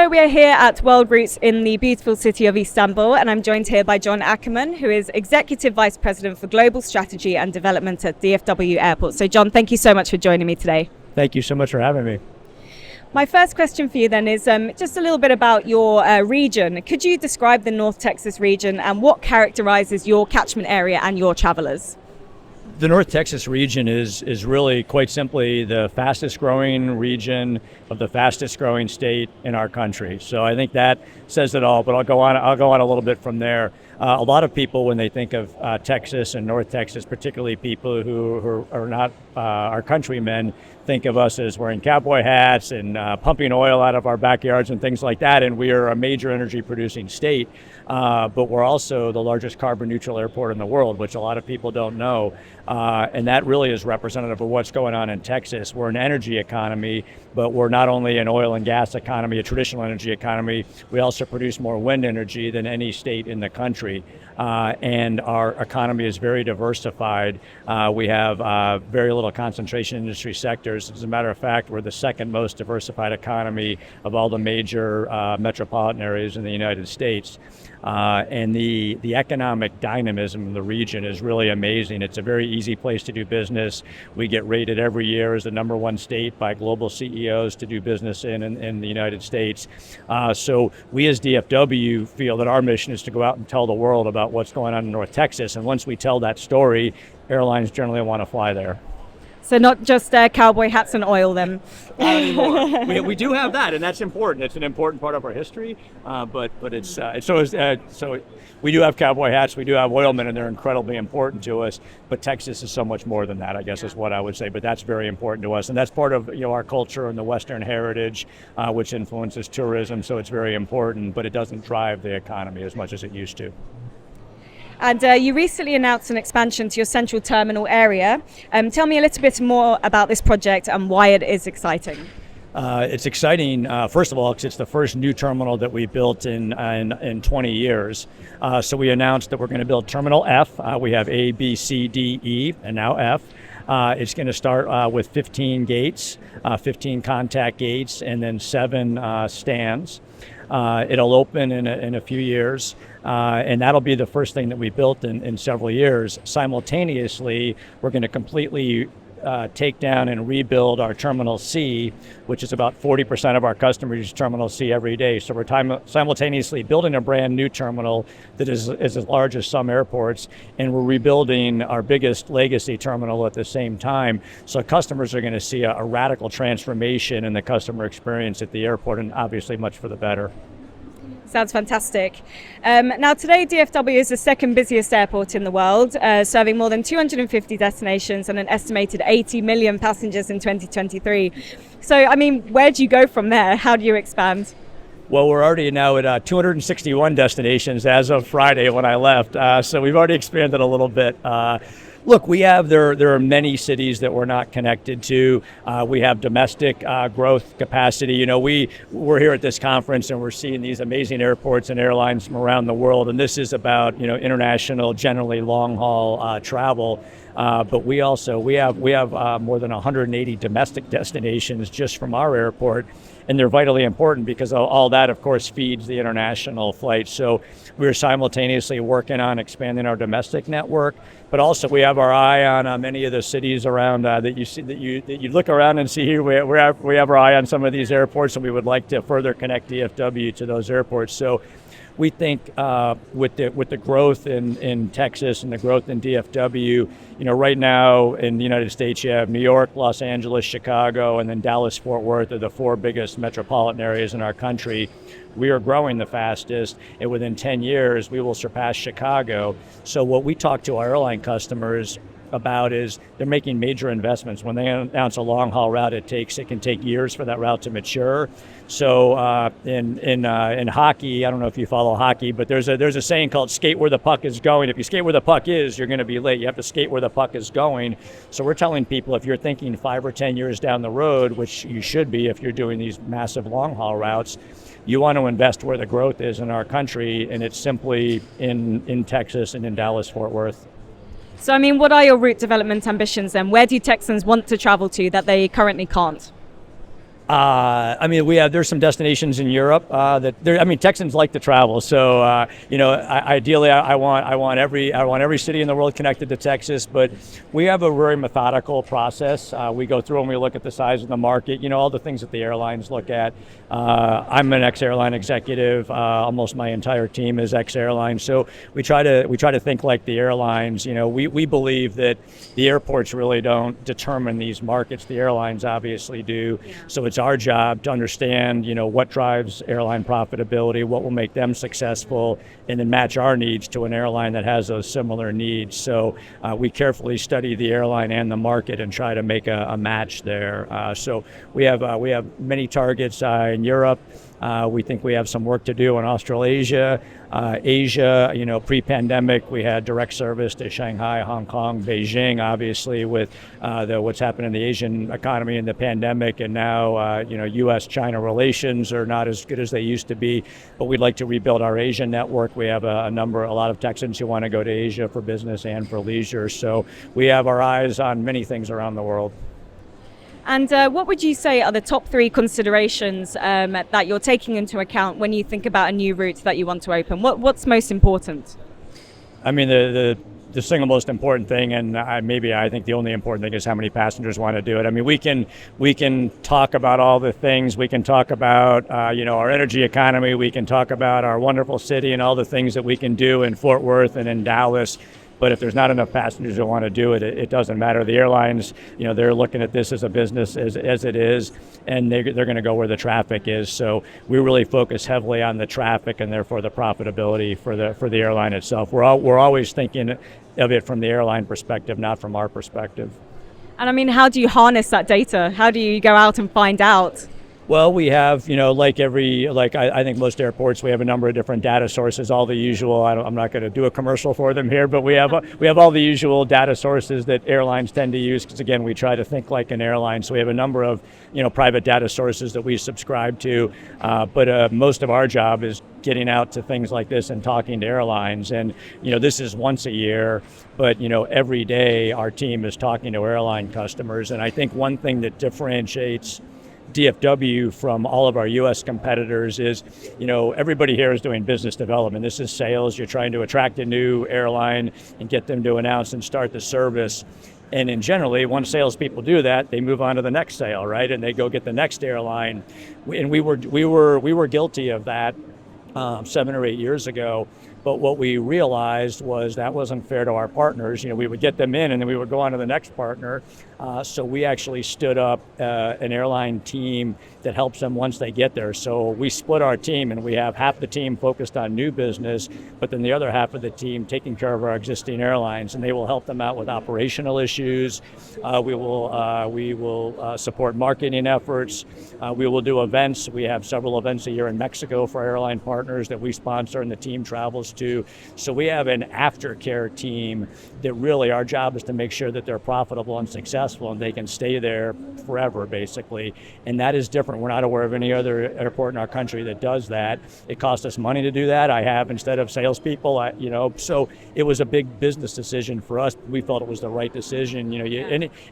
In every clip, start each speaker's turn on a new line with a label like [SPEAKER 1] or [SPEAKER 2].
[SPEAKER 1] So we are here at World Routes in the beautiful city of Istanbul, and I'm joined here by John Ackerman, who is Executive Vice President for Global Strategy and Development at DFW Airport. So John, thank you so much for joining me today.
[SPEAKER 2] Thank you so much for having me.
[SPEAKER 1] My first question for you then is just a little bit about your region. Could you describe the North Texas region and what characterizes your catchment area and your travelers?
[SPEAKER 2] The North Texas region is really quite simply the fastest growing region of the fastest growing state in our country. So I think that says it all, but I'll go on a little bit from there. A lot of people, when they think of Texas and North Texas, particularly people who are not our countrymen, think of us as wearing cowboy hats and pumping oil out of our backyards and things like that. And we are a major energy producing state, but we're also the largest carbon neutral airport in the world, which a lot of people don't know. And that really is representative of what's going on in Texas. We're an energy economy, but we're not only an oil and gas economy, a traditional energy economy, we also produce more wind energy than any state in the country. And our economy is very diversified. We have very little concentration in industry sectors. As a matter of fact, we're the second most diversified economy of all the major metropolitan areas in the United States. And the economic dynamism of the region is really amazing. It's a very easy place to do business. We get rated every year as the #1 state by global CEOs to do business in the United States. So we as DFW feel that our mission is to go out and tell the world about what's going on in North Texas. And once we tell that story, airlines generally want to fly there.
[SPEAKER 1] So not just cowboy hats and oil then?
[SPEAKER 2] Not anymore. we do have that, and that's important. It's an important part of our history, but so we do have cowboy hats, we do have oilmen, and they're incredibly important to us. But Texas is so much more than that, I guess, is what I would say. But that's very important to us, and that's part of our culture and the Western heritage, which influences tourism. So it's very important, but it doesn't drive the economy as much as it used to.
[SPEAKER 1] And you recently announced an expansion to your central terminal area. Tell me a little bit more about this project and why it is exciting.
[SPEAKER 2] It's exciting, first of all, because it's the first new terminal that we built in 20 years. So we announced that we're going to build Terminal F. We have A, B, C, D, E, and now F. It's going to start with 15 gates, 15 contact gates, and then 7 stands. It'll open in a few years, and that'll be the first thing that we built in several years. Simultaneously, we're going to completely take down and rebuild our Terminal C, which is about 40% of our customers use Terminal C every day. So we're simultaneously building a brand new terminal that is as large as some airports, and we're rebuilding our biggest legacy terminal at the same time. So customers are going to see a radical transformation in the customer experience at the airport, and obviously much for the better.
[SPEAKER 1] Sounds fantastic. Now today DFW is the second busiest airport in the world, serving more than 250 destinations and an estimated 80 million passengers in 2023. So, I mean, where do you go from there? How do you expand?
[SPEAKER 2] Well, we're already now at 261 destinations as of Friday when I left. So we've already expanded a little bit. Look, there are many cities that we're not connected to. We have domestic growth capacity. We're here at this conference and we're seeing these amazing airports and airlines from around the world, and this is about international, generally long haul travel. But we have more than 180 domestic destinations just from our airport, and they're vitally important because all that, of course, feeds the international flights. So we're simultaneously working on expanding our domestic network, but also we have our eye on many of the cities around that you look around and see here. We have our eye on some of these airports, and we would like to further connect DFW to those airports. So we think with the growth in Texas and the growth in DFW, right now in the United States, you have New York, Los Angeles, Chicago, and then Dallas, Fort Worth are the 4 biggest metropolitan areas in our country. We are growing the fastest, and within 10 years, we will surpass Chicago. So what we talk to our airline customers about is they're making major investments. When they announce a long haul route, it can take years for that route to mature. So in hockey, I don't know if you follow hockey, but there's a saying called skate where the puck is going. If you skate where the puck is, you're going to be late. You have to skate where the puck is going. So we're telling people, if you're thinking 5 or 10 years down the road, which you should be if you're doing these massive long haul routes, you want to invest where the growth is in our country, and it's simply in Texas and in Dallas, Fort Worth.
[SPEAKER 1] So, I mean, what are your route development ambitions then? Where do Texans want to travel to that they currently can't?
[SPEAKER 2] There's some destinations in Europe Texans like to travel. So, ideally, I want every city in the world connected to Texas. But we have a very methodical process. We go through and we look at the size of the market. All the things that the airlines look at. I'm an ex-airline executive. Almost my entire team is ex-airline. So we try to think like the airlines. We believe that the airports really don't determine these markets. The airlines obviously do. Yeah. So it's our job to understand, what drives airline profitability, what will make them successful, and then match our needs to an airline that has those similar needs. So we carefully study the airline and the market and try to make a match there. So we have many targets in Europe. We think we have some work to do in Australasia, Asia. Pre-pandemic, we had direct service to Shanghai, Hong Kong, Beijing, obviously with what's happened in the Asian economy in the pandemic. And now, U.S.-China relations are not as good as they used to be, but we'd like to rebuild our Asian network. We have a lot of Texans who want to go to Asia for business and for leisure. So we have our eyes on many things around the world.
[SPEAKER 1] And what would you say are the top 3 considerations that you're taking into account when you think about a new route that you want to open? What's most important?
[SPEAKER 2] The single most important thing, and I think the only important thing, is how many passengers want to do it. We can talk about all the things. We can talk about our energy economy. We can talk about our wonderful city and all the things that we can do in Fort Worth and in Dallas. But if there's not enough passengers who want to do it, it doesn't matter. The airlines, they're looking at this as a business as it is, and they're going to go where the traffic is. So we really focus heavily on the traffic and therefore the profitability for the airline itself. We're always thinking of it from the airline perspective, not from our perspective.
[SPEAKER 1] And how do you harness that data? How do you go out and find out?
[SPEAKER 2] Well, we have, I think most airports, we have a number of different data sources, all the usual. I'm not going to do a commercial for them here, but we have all the usual data sources that airlines tend to use, because again, we try to think like an airline. So we have a number of, private data sources that we subscribe to, but most of our job is getting out to things like this and talking to airlines. And, this is once a year, but, every day our team is talking to airline customers. And I think one thing that differentiates DFW from all of our U.S. competitors is, everybody here is doing business development. This is sales. You're trying to attract a new airline and get them to announce and start the service. And generally, once salespeople do that, they move on to the next sale, right? And they go get the next airline. And we were guilty of that 7 or 8 years ago. But what we realized was that wasn't fair to our partners. We would get them in and then we would go on to the next partner. So we actually stood up an airline team that helps them once they get there. So we split our team and we have half the team focused on new business, but then the other half of the team taking care of our existing airlines, and they will help them out with operational issues. We will support marketing efforts. We will do events. We have several events a year in Mexico for airline partners that we sponsor and the team travels to. So we have an aftercare team that really our job is to make sure that they're profitable and successful and they can stay there forever, basically. And that is different. We're not aware of any other airport in our country that does that. It costs us money to do that. I have, instead of salespeople, so it was a big business decision for us. We felt it was the right decision.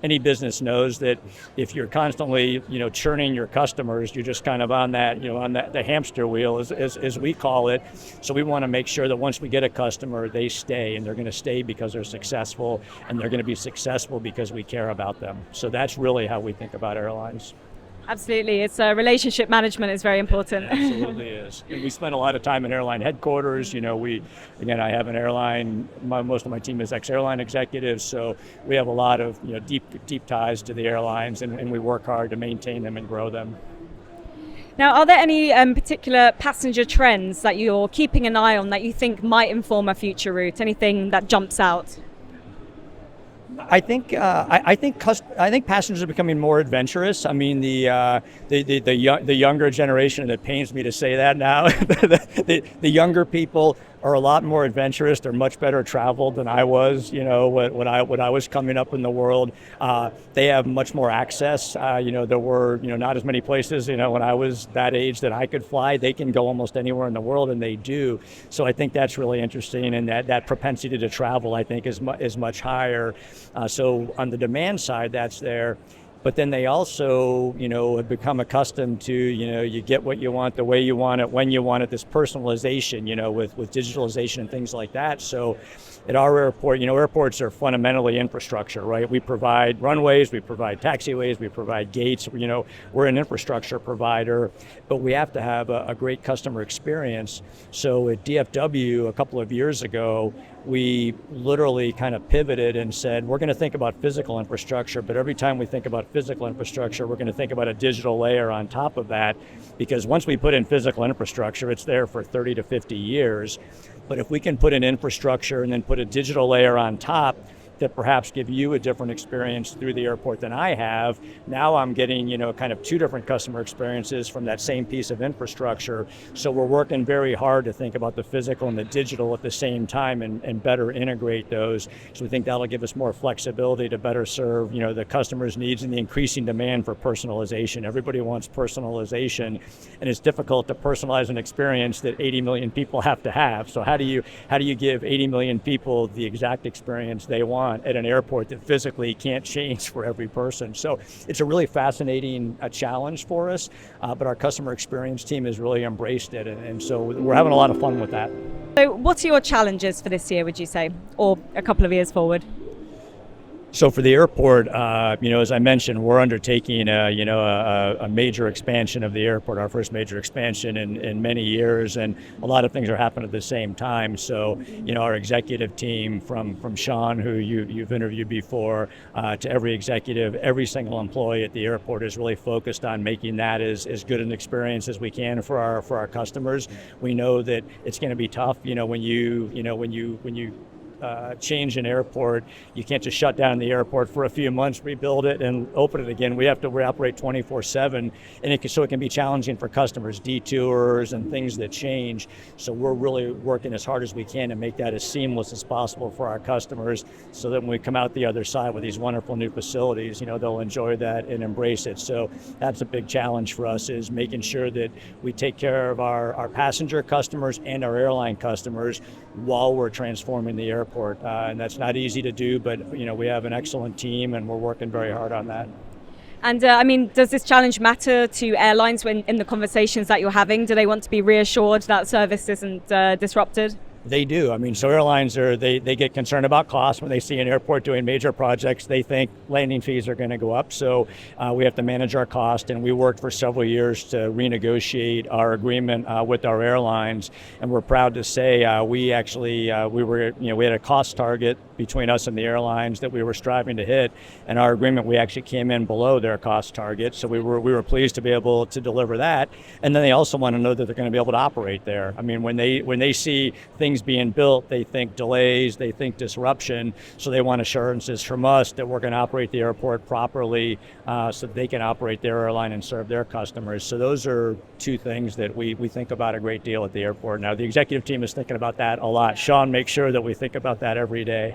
[SPEAKER 2] Any business knows that if you're constantly, churning your customers, you're just kind of on that, on the hamster wheel, as we call it. So we want to make sure that once we get a customer, they stay, and they're going to stay because they're successful, and they're going to be successful because we care about them. So that's really how we think about airlines.
[SPEAKER 1] Absolutely. It's relationship management is very important.
[SPEAKER 2] It absolutely is. And we spend a lot of time in airline headquarters. I have an airline, most of my team is ex-airline executives, so we have a lot of deep ties to the airlines, and we work hard to maintain them and grow them.
[SPEAKER 1] Now, are there any particular passenger trends that you're keeping an eye on that you think might inform a future route? Anything that jumps out?
[SPEAKER 2] I think passengers are becoming more adventurous. The younger generation, and it pains me to say that now, the younger people are a lot more adventurous. They're much better traveled than I was, when I was coming up in the world. They have much more access. There were, not as many places, when I was that age that I could fly. They can go almost anywhere in the world, and they do. So I think that's really interesting, and that propensity to travel, I think, is much higher. So on the demand side, that's there. but then they also, have become accustomed to, you get what you want, the way you want it, when you want it, this personalization, with digitalization and things like that. So at our airport, airports are fundamentally infrastructure, right? We provide runways, we provide taxiways, we provide gates, we're an infrastructure provider, but we have to have a great customer experience. So at DFW a couple of years ago, we literally kind of pivoted and said, we're going to think about physical infrastructure, but every time we think about physical infrastructure, we're going to think about a digital layer on top of that, because once we put in physical infrastructure, it's there for 30 to 50 years. But if we can put in infrastructure and then put a digital layer on top that perhaps give you a different experience through the airport than I have, now I'm getting, kind of two different customer experiences from that same piece of infrastructure. So we're working very hard to think about the physical and the digital at the same time and better integrate those. So we think that'll give us more flexibility to better serve, the customer's needs and the increasing demand for personalization. Everybody wants personalization, and it's difficult to personalize an experience that 80 million people have to have. So how do you give 80 million people the exact experience they want at an airport that physically can't change for every person? So it's a really fascinating challenge for us, but our customer experience team has really embraced it, and so we're having a lot of fun with that.
[SPEAKER 1] So what are your challenges for this year, would you say, or a couple of years forward?
[SPEAKER 2] So for the airport, as I mentioned, we're undertaking a major expansion of the airport, our first major expansion in many years, and a lot of things are happening at the same time. So, our executive team, from Sean, who you've interviewed before, to every executive, every single employee at the airport is really focused on making that as good an experience as we can for our customers. We know that it's going to be tough, when you change an airport. You can't just shut down the airport for a few months, rebuild it, and open it again. We operate 24/7, and it can be challenging for customers, detours and things that change. So we're really working as hard as we can to make that as seamless as possible for our customers, so that when we come out the other side with these wonderful new facilities, they'll enjoy that and embrace it. So that's a big challenge for us, is making sure that we take care of our passenger customers and our airline customers while we're transforming the airport. And that's not easy to do, but we have an excellent team and we're working very hard on that.
[SPEAKER 1] And does this challenge matter to airlines when in the conversations that you're having? Do they want to be reassured that service isn't disrupted?
[SPEAKER 2] They do. So airlines they get concerned about costs when they see an airport doing major projects. They think landing fees are going to go up, so we have to manage our cost. And we worked for several years to renegotiate our agreement with our airlines. And we're proud to say we had a cost target between us and the airlines that we were striving to hit. And our agreement, we actually came in below their cost target. So we were pleased to be able to deliver that. And then they also want to know that they're going to be able to operate there. When they see things being built, they think delays, they think disruption, so they want assurances from us that we're going to operate the airport properly, so they can operate their airline and serve their customers. So those are two things that we think about a great deal at the airport. Now, the executive team is thinking about that a lot. Sean makes sure that we think about that every day.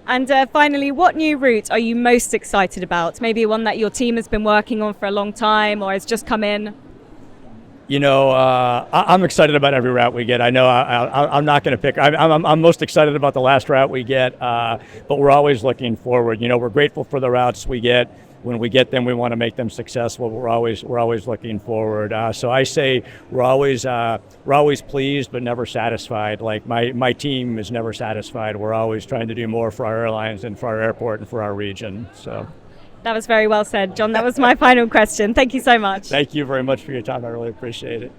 [SPEAKER 1] And finally, what new route are you most excited about? Maybe one that your team has been working on for a long time or has just come in?
[SPEAKER 2] I'm excited about every route we get. I know I'm not going to pick. I'm most excited about the last route we get, but we're always looking forward. We're grateful for the routes we get. When we get them, we want to make them successful. We're always looking forward. So I say we're always pleased, but never satisfied. Like my team is never satisfied. We're always trying to do more for our airlines and for our airport and for our region. So.
[SPEAKER 1] That was very well said, John. That was my final question. Thank you so much.
[SPEAKER 2] Thank you very much for your time. I really appreciate it.